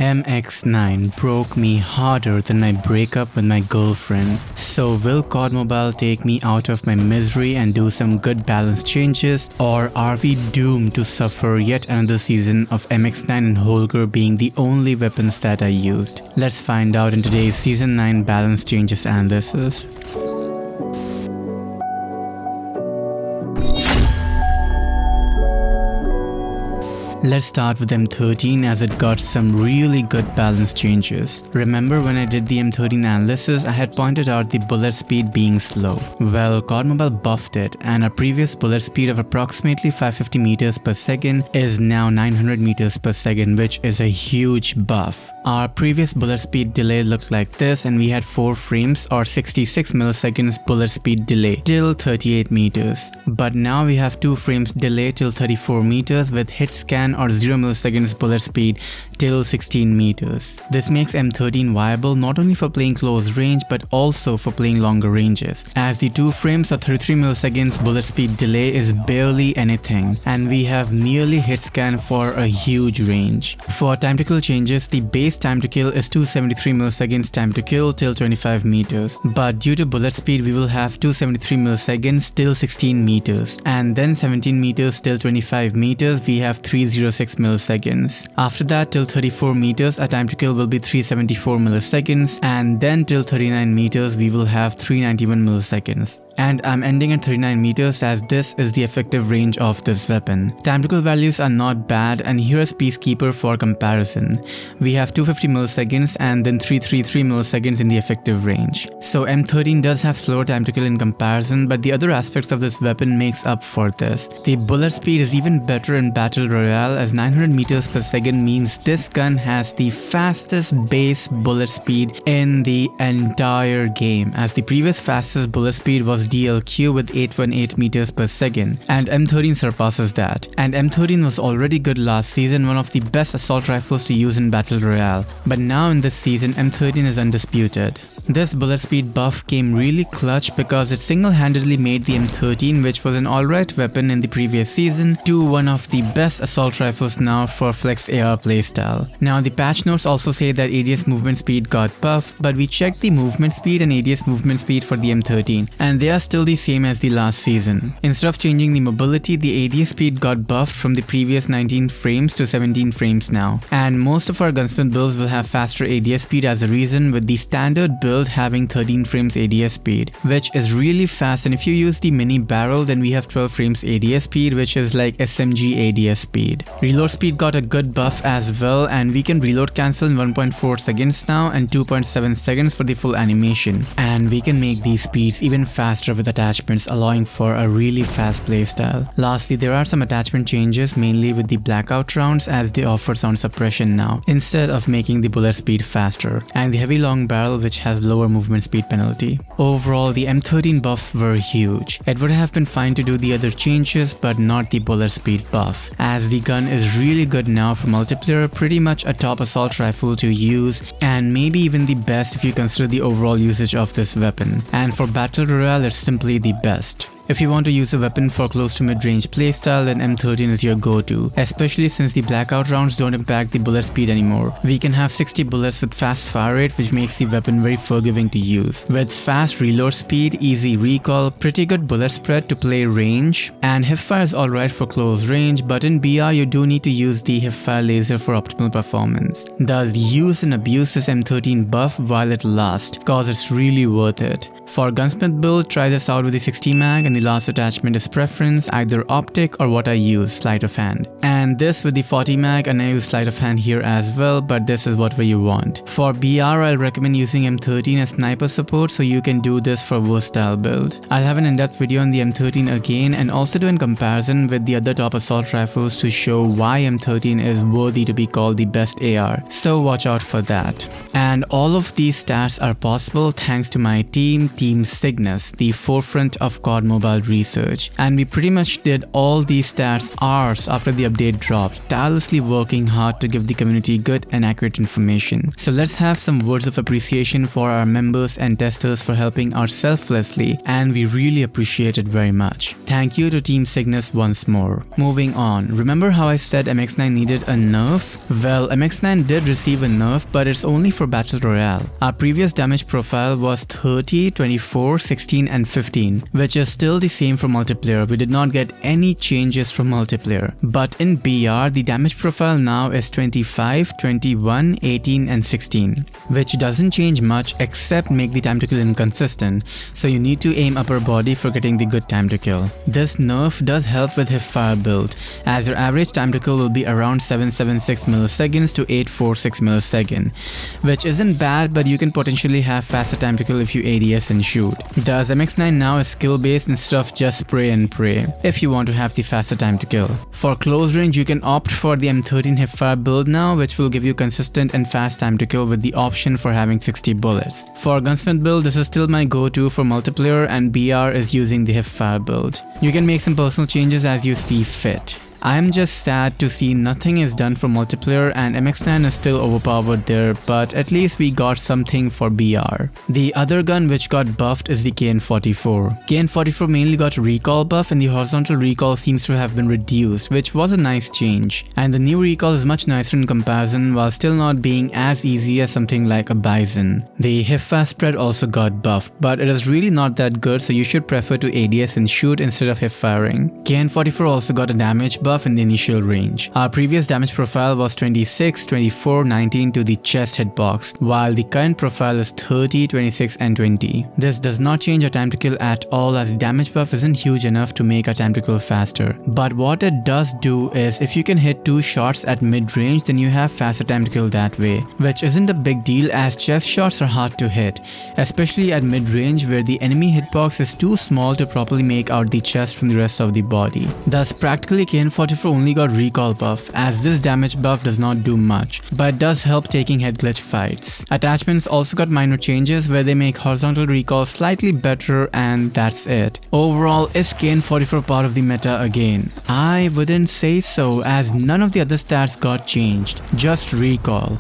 MX9 broke me harder than my breakup with my girlfriend. So will COD Mobile take me out of my misery and do some good balance changes, or are we doomed to suffer yet another season of MX9 and Holger being the only weapons that I used? Let's find out in today's Season 9 balance changes analysis. Let's start with M13 as it got some really good balance changes. Remember when I did the M13 analysis, I had pointed out the bullet speed being slow. Well, COD Mobile buffed it, and our previous bullet speed of approximately 550 meters per second is now 900 meters per second, which is a huge buff. Our previous bullet speed delay looked like this, and we had 4 frames or 66 milliseconds bullet speed delay till 38 meters. But now we have 2 frames delay till 34 meters with hit scan or 0 milliseconds bullet speed till 16 meters. This makes M13 viable not only for playing close range but also for playing longer ranges, as the 2 frames or 33 milliseconds bullet speed delay is barely anything, and we have nearly hit scan for a huge range. For time to kill changes, the base time to kill is 273 milliseconds time to kill till 25 meters, but due to bullet speed we will have 273 milliseconds till 16 meters, and then 17 meters till 25 meters we have 306 milliseconds. After that, till 34 meters our time to kill will be 374 milliseconds, and then till 39 meters we will have 391 milliseconds. And I'm ending at 39 meters as this is the effective range of this weapon. Time to kill values are not bad, and here is Peacekeeper for comparison. We have 250 milliseconds and then 333 milliseconds in the effective range. So M13 does have slower time to kill in comparison, but the other aspects of this weapon makes up for this. The bullet speed is even better in Battle Royale, as 900 meters per second means this gun has the fastest base bullet speed in the entire game, as the previous fastest bullet speed was DLQ with 818 meters per second, and M13 surpasses that. And M13 was already good last season, one of the best assault rifles to use in Battle Royale, but now in this season M13 is undisputed. This bullet speed buff came really clutch because it single-handedly made the M13, which was an alright weapon in the previous season, to one of the best assault rifles now for flex AR playstyle. Now the patch notes also say that ADS movement speed got buffed, but we checked the movement speed and ADS movement speed for the M13 and they are still the same as the last season. Instead of changing the mobility, the ADS speed got buffed from the previous 19 frames to 17 frames now. And most of our Gunsmith builds will have faster ADS speed as a reason, with the standard build having 13 frames ADS speed, which is really fast, and if you use the mini barrel then we have 12 frames ADS speed, which is like SMG ADS speed. Reload speed got a good buff as well, and we can reload cancel in 1.4 seconds now and 2.7 seconds for the full animation, and we can make these speeds even faster with attachments, allowing for a really fast playstyle. Lastly, there are some attachment changes, mainly with the blackout rounds, as they offer sound suppression now instead of making the bullet speed faster, and the heavy long barrel, which has lower movement speed penalty. Overall, the M13 buffs were huge. It would have been fine to do the other changes, but not the bullet speed buff, as the gun is really good now for multiplayer, pretty much a top assault rifle to use, and maybe even the best if you consider the overall usage of this weapon. And for Battle Royale, it's simply the best. If you want to use a weapon for close to mid-range playstyle, then M13 is your go-to, especially since the blackout rounds don't impact the bullet speed anymore. We can have 60 bullets with fast fire rate, which makes the weapon very forgiving to use, with fast reload speed, easy recall, pretty good bullet spread to play range, and hipfire is alright for close range, but in BR you do need to use the hipfire laser for optimal performance. Thus use and abuse this M13 buff while it lasts, cause it's really worth it. For Gunsmith build, try this out with the 60 mag, and the last attachment is preference, either optic or what I use, sleight of hand. And this with the 40 mag, and I use sleight of hand here as well, but this is whatever you want. For BR, I'll recommend using M13 as sniper support, so you can do this for versatile build. I'll have an in-depth video on the M13 again, and also do in comparison with the other top assault rifles to show why M13 is worthy to be called the best AR, so watch out for that. And all of these stats are possible thanks to my team Team Cygnus, the forefront of COD mobile research, and we pretty much did all these stats hours after the update dropped, tirelessly working hard to give the community good and accurate information. So let's have some words of appreciation for our members and testers for helping out selflessly, and we really appreciate it very much. Thank you to Team Cygnus once more. Moving on, remember how I said MX9 needed a nerf? Well, MX9 did receive a nerf, but it's only for Battle Royale. Our previous damage profile was 30, 24, 16 and 15, which is still the same for multiplayer. We did not get any changes from multiplayer. But in BR, the damage profile now is 25, 21, 18 and 16, which doesn't change much except make the time to kill inconsistent, so you need to aim upper body for getting the good time to kill. This nerf does help with hipfire build, as your average time to kill will be around 776 milliseconds to 846 milliseconds, which isn't bad, but you can potentially have faster time to kill if you ADS and shoot. Does MX9 now is skill based instead of just spray and pray, if you want to have the faster time to kill. For close range, you can opt for the M13 hipfire build now, which will give you consistent and fast time to kill with the option for having 60 bullets. For Gunsmith build, this is still my go-to for multiplayer, and BR is using the hipfire build. You can make some personal changes as you see fit. I am just sad to see nothing is done for multiplayer and MX9 is still overpowered there, but at least we got something for BR. The other gun which got buffed is the KN44. KN44 mainly got recall buff and the horizontal recall seems to have been reduced, which was a nice change. And the new recall is much nicer in comparison while still not being as easy as something like a Bison. The hipfire spread also got buffed, but it is really not that good, so you should prefer to ADS and shoot instead of hipfiring. KN44 also got a damage buff in the initial range. Our previous damage profile was 26, 24, 19 to the chest hitbox, while the current profile is 30, 26 and 20. This does not change our time to kill at all, as the damage buff isn't huge enough to make our time to kill faster. But what it does do is if you can hit 2 shots at mid range, then you have faster time to kill that way, which isn't a big deal as chest shots are hard to hit, especially at mid range where the enemy hitbox is too small to properly make out the chest from the rest of the body. Thus practically KN44 only got recall buff, as this damage buff does not do much, but does help taking head glitch fights. Attachments also got minor changes where they make horizontal recall slightly better, and that's it. Overall, is KN44 part of the meta again? I wouldn't say so, as none of the other stats got changed, just recall.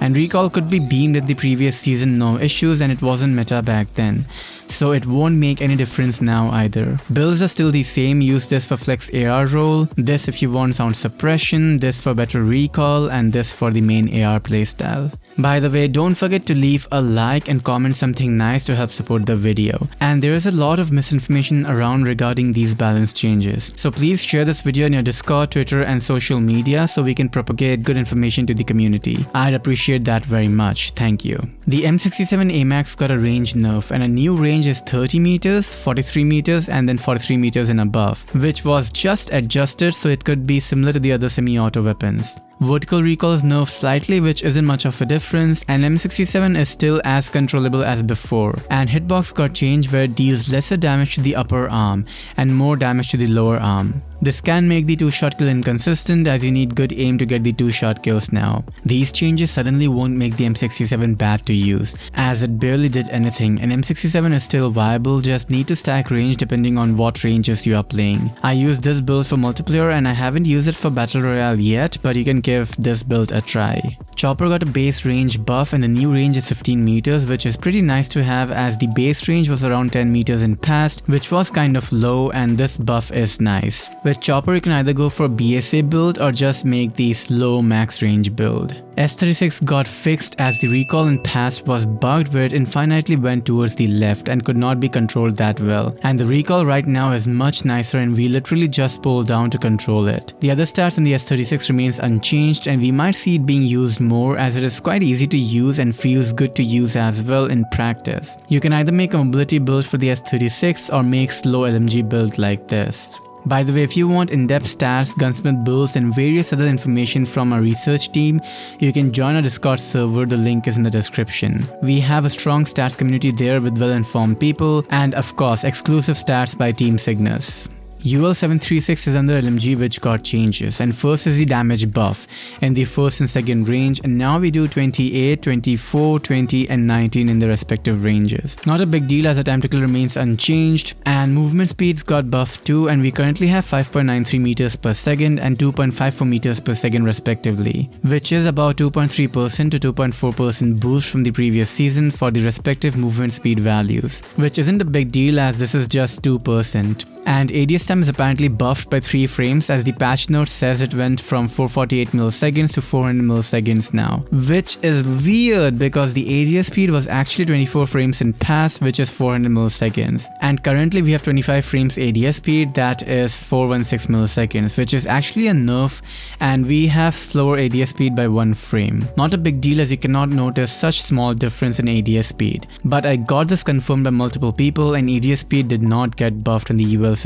And recall could be beamed in the previous season, no issues, and it wasn't meta back then, so it won't make any difference now either. Builds are still the same, use this for flex AR roll, this if you want sound suppression, this for better recall, and this for the main AR playstyle. By the way, don't forget to leave a like and comment something nice to help support the video. And there is a lot of misinformation around regarding these balance changes, so please share this video in your Discord, Twitter and social media so we can propagate good information to the community. I'd appreciate that very much, thank you. The M67 Amax got a range nerf, and a new range is 30 meters, 43 meters and then 43 meters and above, which was just adjusted so it could be similar to the other semi-auto weapons. Vertical recall is nerfed slightly, which isn't much of a difference, and M67 is still as controllable as before. And hitbox got changed where it deals lesser damage to the upper arm and more damage to the lower arm. This can make the 2-shot kill inconsistent, as you need good aim to get the 2-shot kills now. These changes suddenly won't make the M67 bad to use, as it barely did anything, and M67 is still viable, just need to stack range depending on what ranges you are playing. I use this build for multiplayer and I haven't used it for Battle Royale yet, but you can give this build a try. Chopper got a base range buff and the new range is 15 meters, which is pretty nice to have, as the base range was around 10 meters in past, which was kind of low, and this buff is nice. With Chopper you can either go for a BSA build or just make the slow max range build. S36 got fixed, as the recall in past was bugged where it infinitely went towards the left and could not be controlled that well, and the recall right now is much nicer and we literally just pull down to control it. The other stats in the S36 remains unchanged, and we might see it being used more, as it is quite easy to use and feels good to use as well in practice. You can either make a mobility build for the S36 or make slow LMG build like this. By the way, if you want in-depth stats, gunsmith builds and various other information from our research team, you can join our Discord server, the link is in the description. We have a strong stats community there with well-informed people, and of course exclusive stats by Team Cygnus. UL736 is another LMG which got changes, and first is the damage buff in the first and second range, and now we do 28, 24, 20 and 19 in the respective ranges. Not a big deal as the time to kill remains unchanged, and movement speeds got buffed too, and we currently have 5.93 meters per second and 2.54 meters per second respectively, which is about 2.3% to 2.4% boost from the previous season for the respective movement speed values, which isn't a big deal as this is just 2%. And ADS time is apparently buffed by 3 frames as the patch note says it went from 448 milliseconds to 400 milliseconds now, which is weird because the ADS speed was actually 24 frames in past, which is 400 milliseconds, and currently we have 25 frames ADS speed, that is 416 milliseconds, which is actually a nerf, and we have slower ADS speed by 1 frame. Not a big deal as you cannot notice such small difference in ADS speed, but I got this confirmed by multiple people and ADS speed did not get buffed in the UL736.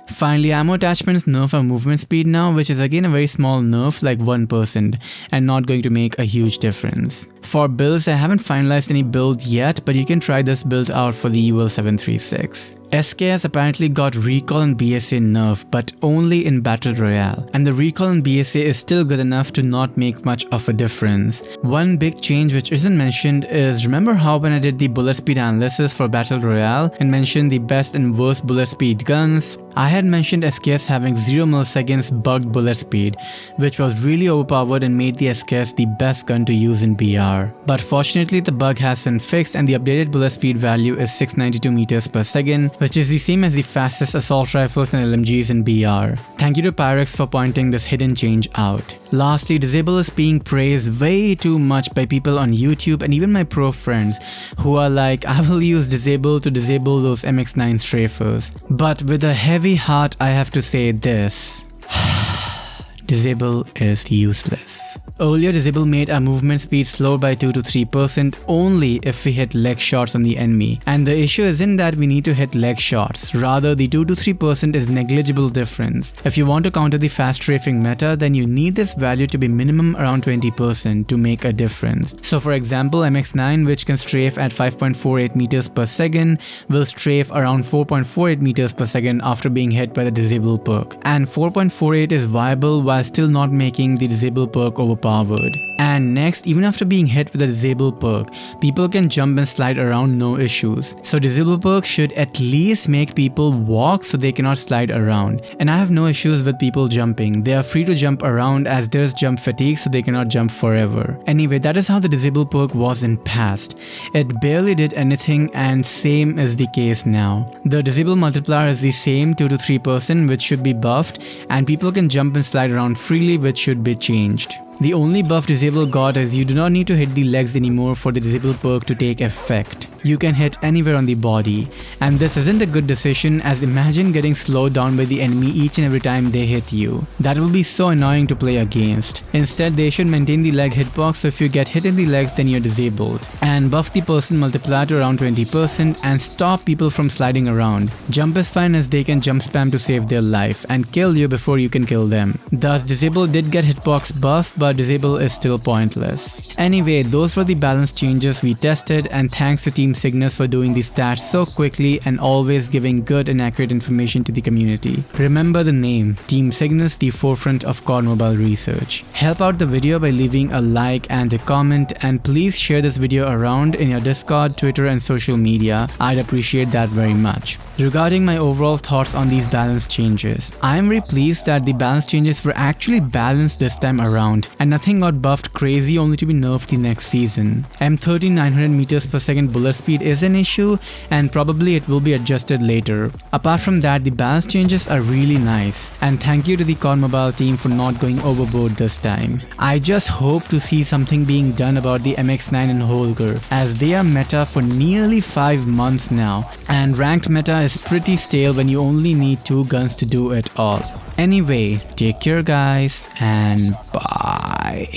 Finally, ammo attachments nerf our movement speed now, which is again a very small nerf like 1% and not going to make a huge difference. For builds, I haven't finalized any build yet, but you can try this build out for the UL736. SKS apparently got recall and BSA nerf, but only in Battle Royale, and the recall and BSA is still good enough to not make much of a difference. One big change which isn't mentioned is, remember how when I did the bullet speed analysis for Battle Royale and mentioned the best and worst bullet speed guns, I had mentioned SKS having 0 milliseconds bugged bullet speed, which was really overpowered and made the SKS the best gun to use in BR. But fortunately the bug has been fixed and the updated bullet speed value is 692 meters per second, which is the same as the fastest assault rifles and LMGs in BR. Thank you to Pyrex for pointing this hidden change out. Lastly, Disable is being praised way too much by people on YouTube and even my pro friends who are like, I will use Disable to disable those MX9 strafers. But with a heavy heart I have to say this. Disable is useless. Earlier, Disable made our movement speed slow by 2 to 3% only if we hit leg shots on the enemy. And the issue isn't that we need to hit leg shots, rather the 2 to 3% is negligible difference. If you want to counter the fast strafing meta, then you need this value to be minimum around 20% to make a difference. So for example, MX9, which can strafe at 5.48 meters per second, will strafe around 4.48 meters per second after being hit by the Disable perk. And 4.48 is viable while still not making the Disable perk overpowered. And next, even after being hit with a Disable perk, people can jump and slide around no issues. So Disable perk should at least make people walk so they cannot slide around. And I have no issues with people jumping. They are free to jump around as there's jump fatigue so they cannot jump forever. Anyway, that is how the Disable perk was in past. It barely did anything and same is the case now. The Disable multiplier is the same 2 to 3% which should be buffed, and people can jump and slide around freely which should be changed. The only buff Disable got is you do not need to hit the legs anymore for the Disable perk to take effect. You can hit anywhere on the body, and this isn't a good decision as imagine getting slowed down by the enemy each and every time they hit you. That will be so annoying to play against. Instead, they should maintain the leg hitbox so if you get hit in the legs then you're disabled, and buff the person multiplier to around 20% and stop people from sliding around. Jump is fine as they can jump spam to save their life and kill you before you can kill them. Thus, Disable did get hitbox buff, but Disable is still pointless. Anyway, those were the balance changes we tested, and thanks to Team Cygnus for doing the stats so quickly and always giving good and accurate information to the community. Remember the name, Team Cygnus, the forefront of COD mobile research. Help out the video by leaving a like and a comment, and please share this video around in your Discord, Twitter and social media. I'd appreciate that very much. Regarding my overall thoughts on these balance changes, I am very pleased that the balance changes were actually balanced this time around and nothing got buffed crazy only to be nerfed the next season. M13 900 meters per second bullet speed is an issue and probably it will be adjusted later. Apart from that, the balance changes are really nice, and thank you to the COD Mobile team for not going overboard this time. I just hope to see something being done about the MX9 and Holger as they are meta for nearly 5 months now, and ranked meta is pretty stale when you only need 2 guns to do it all. Anyway, take care guys and bye.